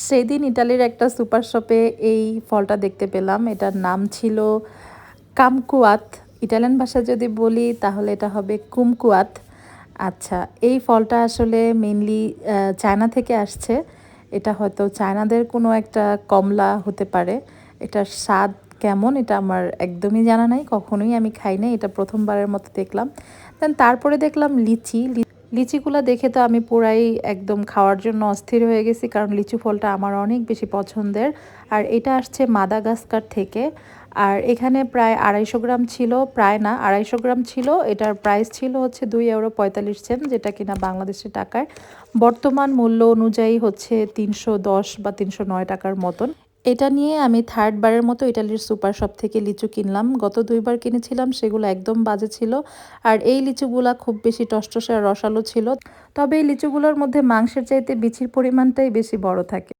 সেদিন ইতালির একটা সুপার শপে এই ফলটা দেখতে পেলাম। এটার নাম ছিল কামকুয়াত। ইটালিয়ান ভাষায় যদি বলি তাহলে এটা হবে কুমকুয়াত। আচ্ছা, এই ফলটা আসলে মেইনলি চায়না থেকে আসছে। এটা হয়তো চায়নাদের কোনো একটা কমলা হতে পারে। এটার স্বাদ কেমন এটা আমার একদমই জানা নাই, কখনোই আমি খাই নাই, এটা প্রথমবারের মতো দেখলাম। দেন তারপরে দেখলাম লিচি। লিচিগুলো দেখে তো আমি পুরাই একদম খাওয়ার জন্য অস্থির হয়ে গেছি, কারণ লিচু ফলটা আমার অনেক বেশি পছন্দের। আর এটা আসছে মাদাগাস্কার থেকে। আর এখানে প্রায় 250 গ্রাম ছিল, প্রায় না 250 গ্রাম ছিল। এটার প্রাইস ছিল হচ্ছে 2 ইউরো 45 সেন্ট, যেটা কিনা বাংলাদেশের টাকায় বর্তমান মূল্য অনুযায়ী হচ্ছে 310 বা 309 টাকার মতন। এটা নিয়ে আমি থার্ড বারের মতো ইটালির সুপার শপ থেকে লিচু কিনলাম। গত 2বার কিনেছিলাম, সেগুলো একদম বাজে ছিল। আর এই লিচুগুলা খুব বেশি টসটসে আর রসালো ছিল। তবে এই লিচুগুলোর মধ্যে মাংসের চাইতে বিচির পরিমাণটাই বেশি বড় থাকে।